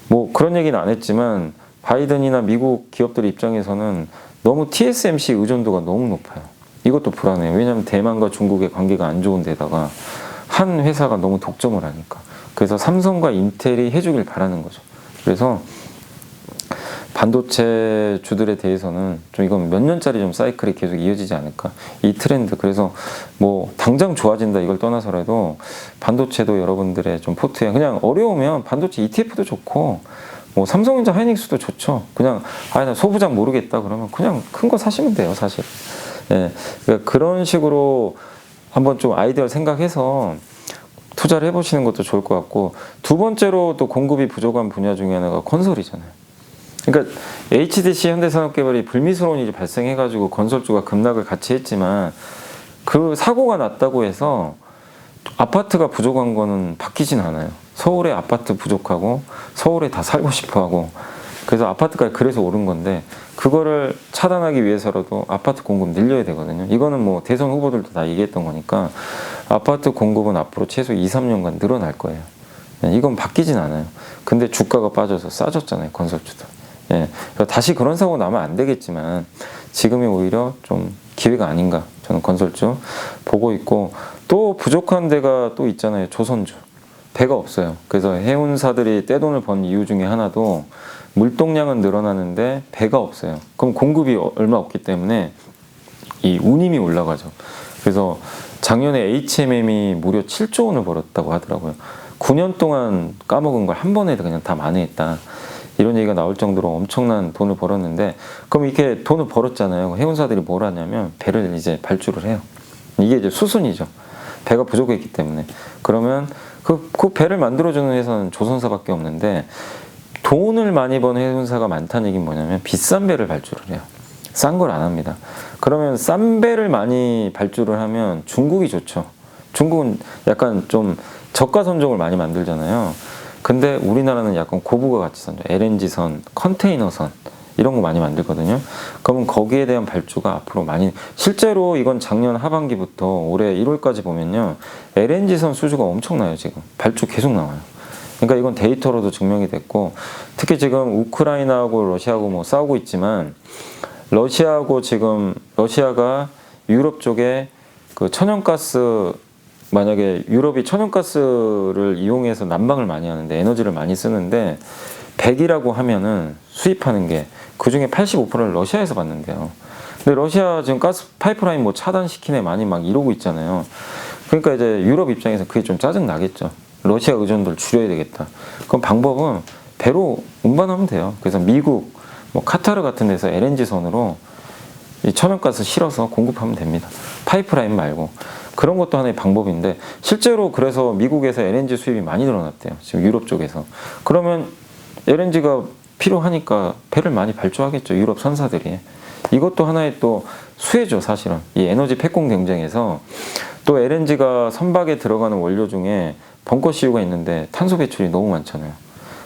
뭐 그런 얘기는 안 했지만 바이든이나 미국 기업들 입장에서는 너무 TSMC 의존도가 너무 높아요. 이것도 불안해요. 왜냐하면 대만과 중국의 관계가 안 좋은 데다가 한 회사가 너무 독점을 하니까. 그래서 삼성과 인텔이 해주길 바라는 거죠. 그래서 반도체 주들에 대해서는 좀 이건 몇 년짜리 좀 사이클이 계속 이어지지 않을까. 이 트렌드. 그래서 뭐 당장 좋아진다 이걸 떠나서라도 반도체도 여러분들의 좀 포트에 그냥 어려우면 반도체 ETF도 좋고 뭐 삼성전자 하이닉스도 좋죠. 그냥 나 소부장 모르겠다 그러면 그냥 큰 거 사시면 돼요, 사실. 예, 그러니까 그런 식으로 한번 좀 아이디어를 생각해서 투자를 해보시는 것도 좋을 것 같고, 두 번째로 또 공급이 부족한 분야 중에 하나가 건설이잖아요. 그러니까 HDC 현대산업개발이 불미스러운 일이 발생해가지고 건설주가 급락을 같이 했지만 그 사고가 났다고 해서 아파트가 부족한 거는 바뀌진 않아요. 서울에 아파트 부족하고 서울에 다 살고 싶어하고 그래서 아파트가 그래서 오른 건데 그거를 차단하기 위해서라도 아파트 공급 늘려야 되거든요. 이거는 뭐 대선 후보들도 다 얘기했던 거니까 아파트 공급은 앞으로 최소 2, 3년간 늘어날 거예요. 이건 바뀌진 않아요. 근데 주가가 빠져서 싸졌잖아요, 건설주도. 예, 다시 그런 사고 나면 안 되겠지만 지금이 오히려 좀 기회가 아닌가 저는 건설주 보고 있고, 또 부족한 데가 또 있잖아요. 조선주. 배가 없어요. 그래서 해운사들이 떼돈을 번 이유 중에 하나도 물동량은 늘어나는데 배가 없어요. 그럼 공급이 얼마 없기 때문에 이 운임이 올라가죠. 그래서 작년에 HMM이 무려 7조 원을 벌었다고 하더라고요. 9년 동안 까먹은 걸 한 번에 그냥 다 만회했다. 이런 얘기가 나올 정도로 엄청난 돈을 벌었는데, 그럼 이렇게 돈을 벌었잖아요. 해운사들이 뭘 하냐면 배를 이제 발주를 해요. 이게 이제 수순이죠. 배가 부족했기 때문에. 그러면 그 배를 만들어주는 회사는 조선사밖에 없는데, 돈을 많이 버는 해운사가 많다는 얘기는 뭐냐면 비싼 배를 발주를 해요. 싼 걸 안 합니다. 그러면 싼 배를 많이 발주를 하면 중국이 좋죠. 중국은 약간 좀 저가 선종을 많이 만들잖아요. 근데 우리나라는 약간 고부가 가치 선종, LNG선, 컨테이너선 이런 거 많이 만들거든요. 그러면 거기에 대한 발주가 앞으로 많이, 실제로 이건 작년 하반기부터 올해 1월까지 보면요, LNG선 수주가 엄청나요. 지금 발주 계속 나와요. 그러니까 이건 데이터로도 증명이 됐고, 특히 지금 우크라이나하고 러시아하고 뭐 싸우고 있지만 러시아하고 지금 러시아가 유럽 쪽에 그 천연가스, 만약에 유럽이 천연가스를 이용해서 난방을 많이 하는데 에너지를 많이 쓰는데 100이라고 하면은 수입하는 게 그중에 85%를 러시아에서 받는데요. 근데 러시아 지금 가스 파이프라인 뭐 차단시키네 많이 막 이러고 있잖아요. 그러니까 이제 유럽 입장에서 그게 좀 짜증 나겠죠. 러시아 의존도를 줄여야 되겠다. 그럼 방법은 배로 운반하면 돼요. 그래서 미국, 뭐 카타르 같은 데서 LNG 선으로 이 천연가스 실어서 공급하면 됩니다. 파이프라인 말고. 그런 것도 하나의 방법인데, 실제로 그래서 미국에서 LNG 수입이 많이 늘어났대요. 지금 유럽 쪽에서. 그러면 LNG가 필요하니까 배를 많이 발주하겠죠. 유럽 선사들이. 이것도 하나의 또 수혜죠, 사실은. 이 에너지 패권 경쟁에서 또 LNG가 선박에 들어가는 원료 중에 벙커CU가 있는데 탄소 배출이 너무 많잖아요.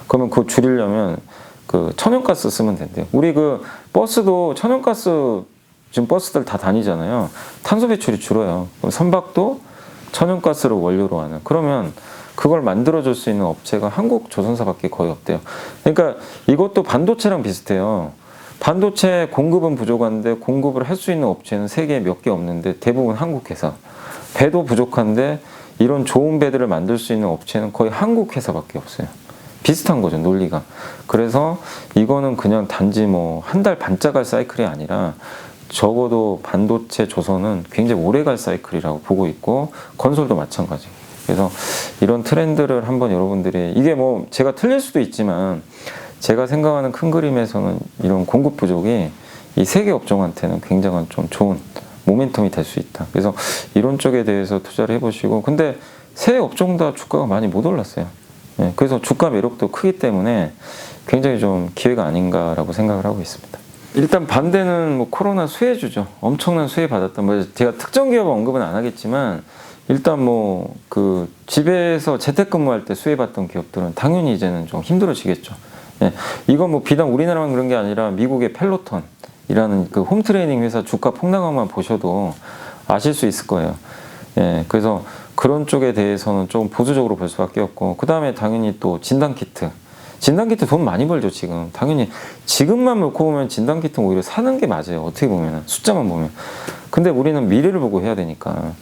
그러면 그거 줄이려면 그 천연가스 쓰면 된대요. 우리 그 버스도 천연가스, 지금 버스들 다 다니잖아요. 탄소 배출이 줄어요. 그럼 선박도 천연가스를 원료로 하는. 그러면 그걸 만들어줄 수 있는 업체가 한국 조선사밖에 거의 없대요. 그러니까 이것도 반도체랑 비슷해요. 반도체 공급은 부족한데 공급을 할 수 있는 업체는 세계에 몇 개 없는데 대부분 한국 회사. 배도 부족한데 이런 좋은 배들을 만들 수 있는 업체는 거의 한국 회사밖에 없어요. 비슷한 거죠, 논리가. 그래서 이거는 그냥 단지 뭐 한 달 반짝 갈 사이클이 아니라 적어도 반도체 조선은 굉장히 오래 갈 사이클이라고 보고 있고, 건설도 마찬가지. 그래서 이런 트렌드를 한번 여러분들이, 이게 뭐 제가 틀릴 수도 있지만 제가 생각하는 큰 그림에서는 이런 공급 부족이 이 세계 업종한테는 굉장한 좀 좋은 모멘텀이 될 수 있다. 그래서 이런 쪽에 대해서 투자를 해보시고, 근데 새 업종 다 주가가 많이 못 올랐어요. 예, 그래서 주가 매력도 크기 때문에 굉장히 좀 기회가 아닌가라고 생각을 하고 있습니다. 일단 반대는 뭐 코로나 수혜주죠. 엄청난 수혜 받았던, 뭐 제가 특정 기업 언급은 안 하겠지만 일단 뭐 그 집에서 재택근무할 때 수혜 받던 기업들은 당연히 이제는 좀 힘들어지겠죠. 예, 이건 뭐 비단 우리나라만 그런 게 아니라 미국의 펠로톤이라는 그 홈트레이닝 회사 주가 폭락만 보셔도 아실 수 있을 거예요. 예, 그래서 그런 쪽에 대해서는 좀 보수적으로 볼 수밖에 없고, 그 다음에 당연히 또 진단키트. 진단키트 돈 많이 벌죠, 지금. 당연히 지금만 놓고 보면 진단키트는 오히려 사는 게 맞아요. 어떻게 보면. 숫자만 보면. 근데 우리는 미래를 보고 해야 되니까.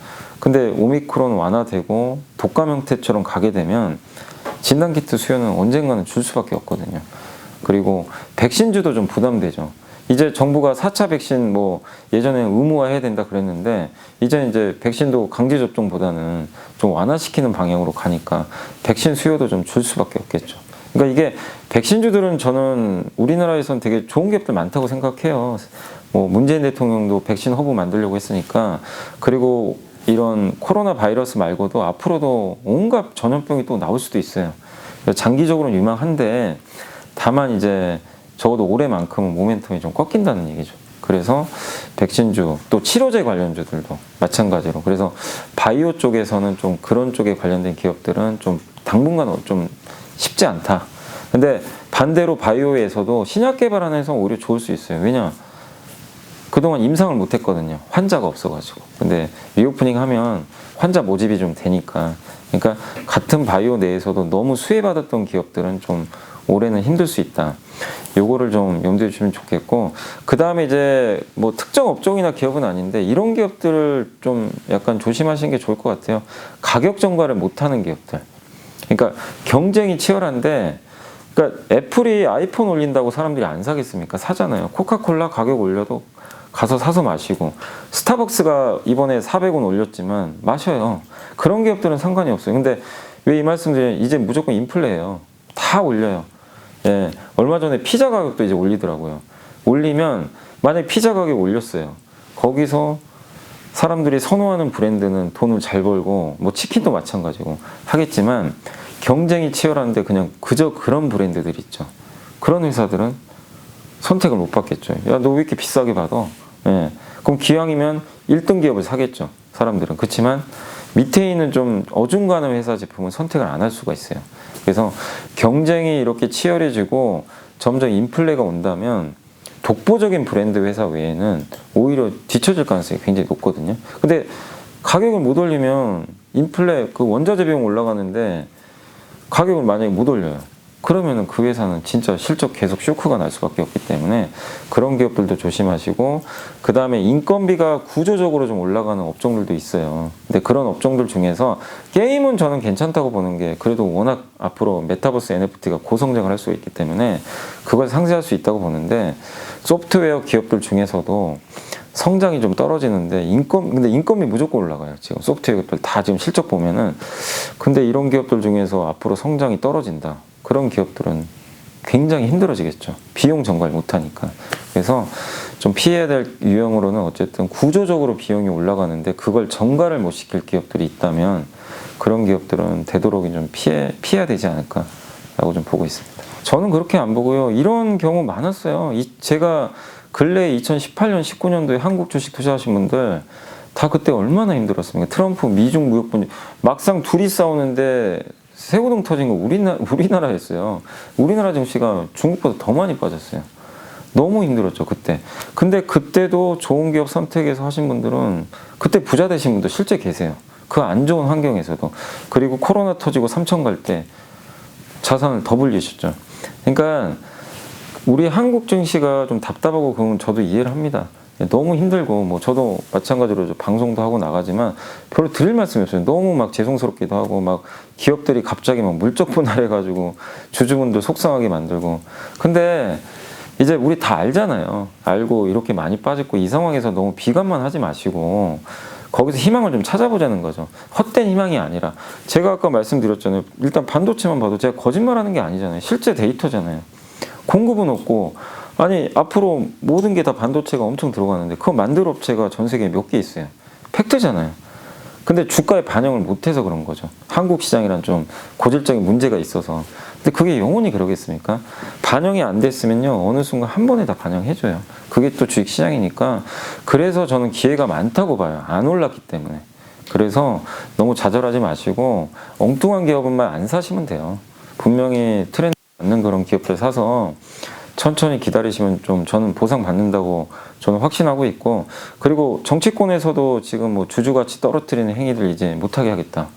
근데 오미크론 완화되고 독감 형태처럼 가게 되면 진단키트 수요는 언젠가는 줄 수밖에 없거든요. 그리고 백신주도 좀 부담되죠. 이제 정부가 4차 백신 뭐 예전에 의무화해야 된다 그랬는데 이제 백신도 강제 접종보다는 좀 완화시키는 방향으로 가니까 백신 수요도 좀 줄 수밖에 없겠죠. 그러니까 이게 백신주들은 저는 우리나라에선 되게 좋은 기업들 많다고 생각해요. 뭐 문재인 대통령도 백신 허브 만들려고 했으니까. 그리고 이런 코로나 바이러스 말고도 앞으로도 온갖 전염병이 또 나올 수도 있어요. 장기적으로는 유망한데 다만 이제 적어도 올해만큼은 모멘텀이 좀 꺾인다는 얘기죠. 그래서 백신주 또 치료제 관련주들도 마찬가지로, 그래서 바이오 쪽에서는 좀 그런 쪽에 관련된 기업들은 좀 당분간 좀 쉽지 않다. 근데 반대로 바이오에서도 신약 개발하는 회사는 오히려 좋을 수 있어요. 왜냐? 그동안 임상을 못 했거든요. 환자가 없어가지고. 근데 리오프닝 하면 환자 모집이 좀 되니까. 그러니까 같은 바이오 내에서도 너무 수혜받았던 기업들은 좀 올해는 힘들 수 있다. 요거를 좀 염두에 주시면 좋겠고, 그 다음에 이제 뭐 특정 업종이나 기업은 아닌데 이런 기업들을 좀 약간 조심하시는 게 좋을 것 같아요. 가격 전가를 못하는 기업들. 그러니까 경쟁이 치열한데, 그러니까 애플이 아이폰 올린다고 사람들이 안 사겠습니까? 사잖아요. 코카콜라 가격 올려도 가서 사서 마시고, 스타벅스가 이번에 400원 올렸지만 마셔요. 그런 기업들은 상관이 없어요. 근데 왜 이 말씀드리냐면 이제 무조건 인플레예요. 다 올려요. 예, 얼마 전에 피자 가격도 이제 올리더라고요. 올리면 만약에 피자 가격 올렸어요. 거기서 사람들이 선호하는 브랜드는 돈을 잘 벌고, 뭐 치킨도 마찬가지고 하겠지만 경쟁이 치열한데 그냥 그저 그런 브랜드들 있죠. 그런 회사들은 선택을 못 받겠죠. 야, 너 왜 이렇게 비싸게 받아? 예, 그럼 기왕이면 1등 기업을 사겠죠, 사람들은. 그렇지만 밑에 있는 좀 어중간한 회사 제품은 선택을 안 할 수가 있어요. 그래서 경쟁이 이렇게 치열해지고 점점 인플레가 온다면 독보적인 브랜드 회사 외에는 오히려 뒤처질 가능성이 굉장히 높거든요. 근데 가격을 못 올리면 인플레, 그 원자재 비용 올라가는데 가격을 만약에 못 올려요. 그러면은 그 회사는 진짜 실적 계속 쇼크가 날 수밖에 없기 때문에 그런 기업들도 조심하시고, 그 다음에 인건비가 구조적으로 좀 올라가는 업종들도 있어요. 근데 그런 업종들 중에서 게임은 저는 괜찮다고 보는 게, 그래도 워낙 앞으로 메타버스 NFT가 고성장을 할 수 있기 때문에 그걸 상쇄할 수 있다고 보는데, 소프트웨어 기업들 중에서도 성장이 좀 떨어지는데 근데 인건비 무조건 올라가요. 지금 소프트웨어 기업들 다 지금 실적 보면은. 근데 이런 기업들 중에서 앞으로 성장이 떨어진다. 그런 기업들은 굉장히 힘들어지겠죠. 비용 전가를 못하니까. 그래서 좀 피해야 될 유형으로는 어쨌든 구조적으로 비용이 올라가는데 그걸 전가를 못 시킬 기업들이 있다면 그런 기업들은 되도록이면 좀 피해야 되지 않을까라고 좀 보고 있습니다. 저는 그렇게 안 보고요. 이런 경우 많았어요. 제가 근래 2018년, 19년도에 한국 주식 투자하신 분들 다 그때 얼마나 힘들었습니까? 트럼프 미중 무역 분쟁 막상 둘이 싸우는데 새우등 터진 거 우리나라였어요. 우리나라 증시가 중국보다 더 많이 빠졌어요. 너무 힘들었죠, 그때. 근데 그때도 좋은 기업 선택해서 하신 분들은 그때 부자 되신 분도 실제 계세요. 그 안 좋은 환경에서도. 그리고 코로나 터지고 3천 갈 때 자산을 더 불리셨죠. 그러니까 우리 한국 증시가 좀 답답하고 그건 저도 이해를 합니다. 너무 힘들고, 뭐 저도 마찬가지로 방송도 하고 나가지만 별로 드릴 말씀이 없어요. 너무 막 죄송스럽기도 하고, 막 기업들이 갑자기 막 물적 분할해가지고 주주분들 속상하게 만들고. 근데 이제 우리 다 알잖아요. 알고 이렇게 많이 빠졌고, 이 상황에서 너무 비관만 하지 마시고 거기서 희망을 좀 찾아보자는 거죠. 헛된 희망이 아니라, 제가 아까 말씀드렸잖아요. 일단 반도체만 봐도 제가 거짓말하는 게 아니잖아요. 실제 데이터잖아요. 공급은 없고, 아니 앞으로 모든 게 다 반도체가 엄청 들어가는데 그 만들 업체가 전 세계에 몇 개 있어요. 팩트잖아요. 근데 주가에 반영을 못해서 그런 거죠. 한국 시장이란 좀 고질적인 문제가 있어서. 근데 그게 영원히 그러겠습니까? 반영이 안 됐으면요, 어느 순간 한 번에 다 반영해줘요. 그게 또 주식 시장이니까. 그래서 저는 기회가 많다고 봐요. 안 올랐기 때문에. 그래서 너무 좌절하지 마시고 엉뚱한 기업은만 안 사시면 돼요. 분명히 트렌드 맞는 그런 기업들 사서 천천히 기다리시면 좀 저는 보상받는다고 저는 확신하고 있고, 그리고 정치권에서도 지금 뭐 주주가치 떨어뜨리는 행위들 이제 못하게 하겠다,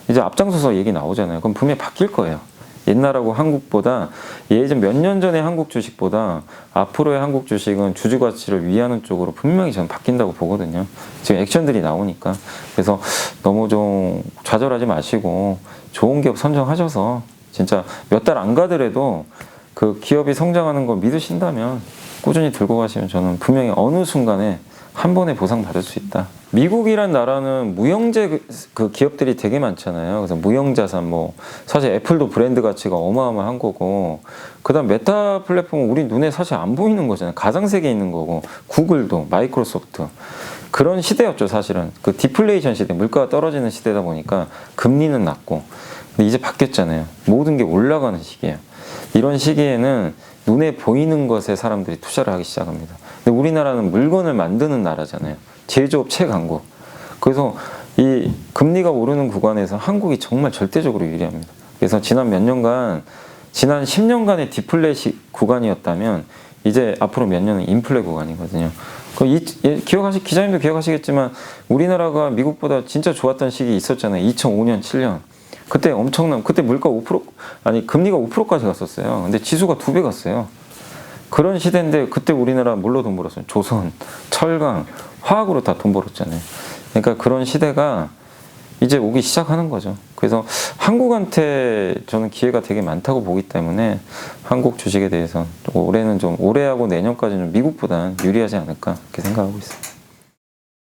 이제 앞장서서 얘기 나오잖아요. 그럼 분명히 바뀔 거예요. 옛날하고 한국보다, 예전 몇 년 전의 한국 주식보다 앞으로의 한국 주식은 주주가치를 위하는 쪽으로 분명히 저는 바뀐다고 보거든요. 지금 액션들이 나오니까. 그래서 너무 좀 좌절하지 마시고 좋은 기업 선정하셔서 진짜 몇 달 안 가더라도 그 기업이 성장하는 걸 믿으신다면 꾸준히 들고 가시면 저는 분명히 어느 순간에 한 번에 보상받을 수 있다. 미국이란 나라는 무형제 그 기업들이 되게 많잖아요. 그래서 무형자산, 뭐 사실 애플도 브랜드 가치가 어마어마한 거고, 그다음 메타 플랫폼은 우리 눈에 사실 안 보이는 거잖아요. 가상세계에 있는 거고, 구글도, 마이크로소프트. 그런 시대였죠, 사실은. 그 디플레이션 시대, 물가가 떨어지는 시대다 보니까 금리는 낮고. 근데 이제 바뀌었잖아요. 모든 게 올라가는 시기예요. 이런 시기에는 눈에 보이는 것에 사람들이 투자를 하기 시작합니다. 근데 우리나라는 물건을 만드는 나라잖아요. 제조업 최강국. 그래서 이 금리가 오르는 구간에서 한국이 정말 절대적으로 유리합니다. 그래서 지난 몇 년간, 지난 10년간의 디플레시 구간이었다면 이제 앞으로 몇 년은 인플레 구간이거든요. 기자님도 기억하시겠지만 우리나라가 미국보다 진짜 좋았던 시기 있었잖아요. 2005년, 7년. 그때 그때 물가 5%, 아니, 금리가 5%까지 갔었어요. 근데 지수가 2배 갔어요. 그런 시대인데 그때 우리나라 뭘로 돈 벌었어요? 조선, 철강, 화학으로 다 돈 벌었잖아요. 그러니까 그런 시대가 이제 오기 시작하는 거죠. 그래서 한국한테 저는 기회가 되게 많다고 보기 때문에 한국 주식에 대해서 올해는 좀, 올해하고 내년까지는 미국보다 유리하지 않을까, 그렇게 생각하고 있습니다.